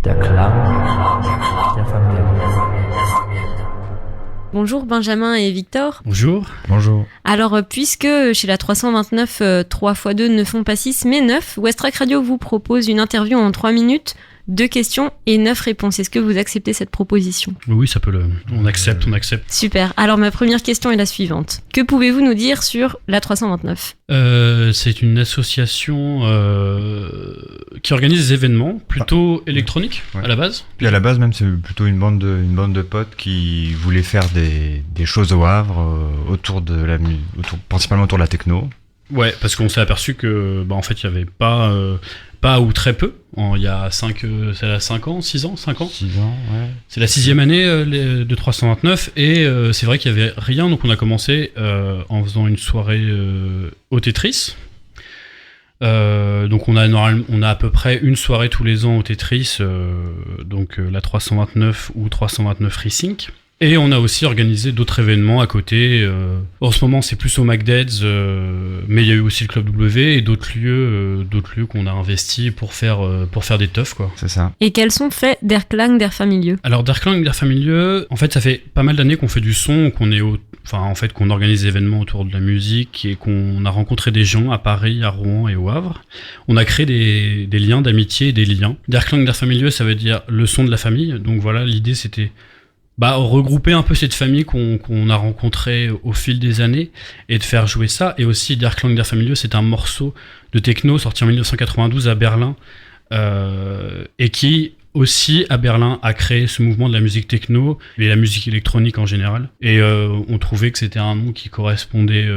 Der Klang der Familie. Bonjour Benjamin et Victor. Bonjour. Bonjour. Alors, puisque chez la 329, 3x2 ne font pas 6 mais 9, Westrack Radio vous propose une interview en 3 minutes, 2 questions et 9 réponses. Est-ce que vous acceptez cette proposition ? Oui, ça peut on accepte. Super. Alors, ma première question est la suivante. Que pouvez-vous nous dire sur la 329 ? C'est une association qui organise des événements plutôt électroniques à la base. Puis à la base même c'est plutôt une bande de potes qui voulaient faire des choses au Havre principalement autour de la techno. Ouais, parce qu'on s'est aperçu que en fait il y avait pas ou très peu. Il y a 5 ans, 6 ans. Ouais. C'est la 6e année de 329 et c'est vrai qu'il y avait rien, donc on a commencé en faisant une soirée au Tetris. Donc on a à peu près une soirée tous les ans au Tetris, donc la 329 ou 329 Resync. Et on a aussi organisé d'autres événements à côté. En ce moment, c'est plus au MacDeads, mais il y a eu aussi le Club W et d'autres lieux qu'on a investis pour faire des teufs, quoi. C'est ça. Et quels sont faits Der Klang der Familie ? Alors Der Klang der Familie, en fait, ça fait pas mal d'années qu'on fait du son, qu'on organise des événements autour de la musique et qu'on a rencontré des gens à Paris, à Rouen et au Havre. On a créé des liens d'amitié et des liens. Der Klang der Familie, ça veut dire le son de la famille. Donc voilà, l'idée c'était regrouper un peu cette famille qu'on a rencontrée au fil des années et de faire jouer ça. Et aussi Der Klang der Familie, c'est un morceau de techno sorti en 1992 à Berlin et qui aussi à Berlin a créé ce mouvement de la musique techno et la musique électronique en général. Et on trouvait que c'était un nom qui correspondait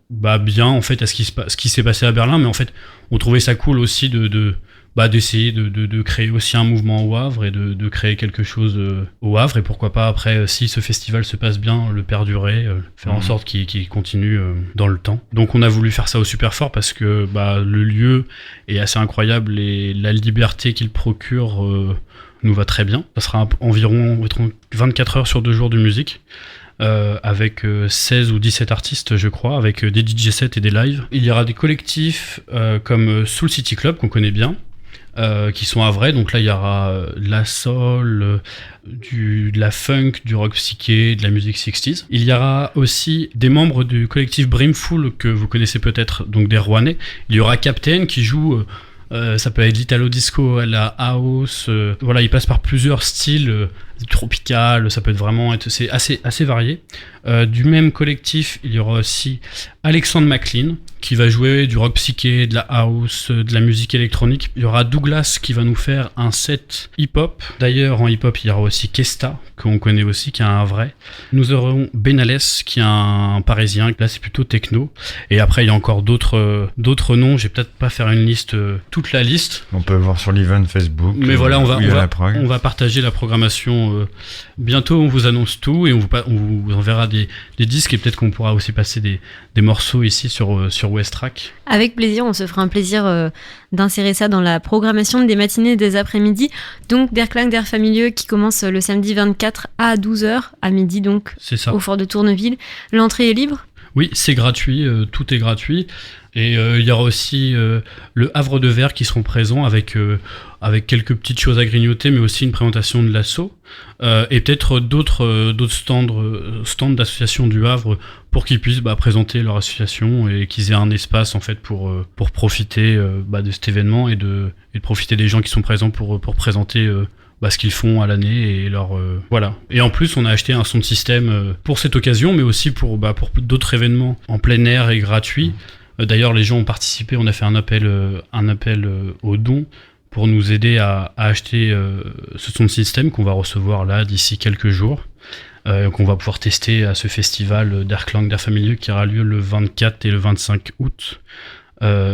bien en fait à ce qui s'est passé à Berlin, mais en fait on trouvait ça cool aussi d'essayer de créer aussi un mouvement au Havre et de créer quelque chose au Havre, et pourquoi pas après, si ce festival se passe bien, le perdurer, faire en sorte qu'il continue dans le temps. Donc on a voulu faire ça au Superfort parce que le lieu est assez incroyable et la liberté qu'il procure nous va très bien. Ça sera environ 24 heures sur 2 jours de musique. Avec 16 ou 17 artistes, je crois, avec des DJ sets et des lives. Il y aura des collectifs comme Soul City Club, qu'on connaît bien, qui sont à vrai. Donc là, il y aura de la soul, de la funk, du rock psyché, de la musique 60s. Il y aura aussi des membres du collectif Brimful, que vous connaissez peut-être, donc des Rouennais. Il y aura Captain qui joue... ça peut être l'Italo Disco à la house, il passe par plusieurs styles, tropical, ça peut être vraiment, c'est assez varié. Du même collectif, il y aura aussi Alexandre McLean qui va jouer du rock psyché, de la house, de la musique électronique. Il y aura Douglas qui va nous faire un set hip-hop. D'ailleurs, en hip-hop, il y aura aussi Kesta, qu'on connaît aussi, qui est un vrai. Nous aurons Benales, qui est un parisien. Là, c'est plutôt techno. Et après, il y a encore d'autres noms. Je vais peut-être pas faire une liste, toute la liste. On peut voir sur l'event Facebook. Mais voilà, on va partager la programmation. Bientôt, on vous annonce tout et on vous enverra des disques, et peut-être qu'on pourra aussi passer des morceaux ici sur Westrack. Avec plaisir, on se fera un plaisir d'insérer ça dans la programmation des matinées et des après-midi. Donc Der Klang der Familie qui commence le samedi 24 à 12h à midi, donc c'est ça. Au Fort de Tourneville. L'entrée est libre ? Oui, c'est gratuit, tout est gratuit. Et il y aura aussi le Havre de Verre qui seront présents avec quelques petites choses à grignoter, mais aussi une présentation de l'asso. Et peut-être d'autres stands d'associations du Havre pour qu'ils puissent présenter leur association et qu'ils aient un espace en fait pour profiter de cet événement et de profiter des gens qui sont présents pour présenter ce qu'ils font à l'année et voilà. Et en plus, on a acheté un sound system pour cette occasion, mais aussi pour d'autres événements en plein air et gratuits. D'ailleurs, les gens ont participé, on a fait un appel aux dons pour nous aider à acheter ce sound system qu'on va recevoir là d'ici quelques jours, qu'on va pouvoir tester à ce festival Der Klang der Familie qui aura lieu le 24 et le 25 août.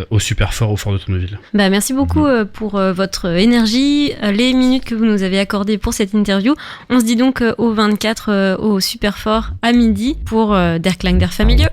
Au Superfort au Fort de Tourneville. Merci beaucoup pour votre énergie, les minutes que vous nous avez accordées pour cette interview. On se dit donc au 24 au Superfort à midi pour Der Klang der Familie.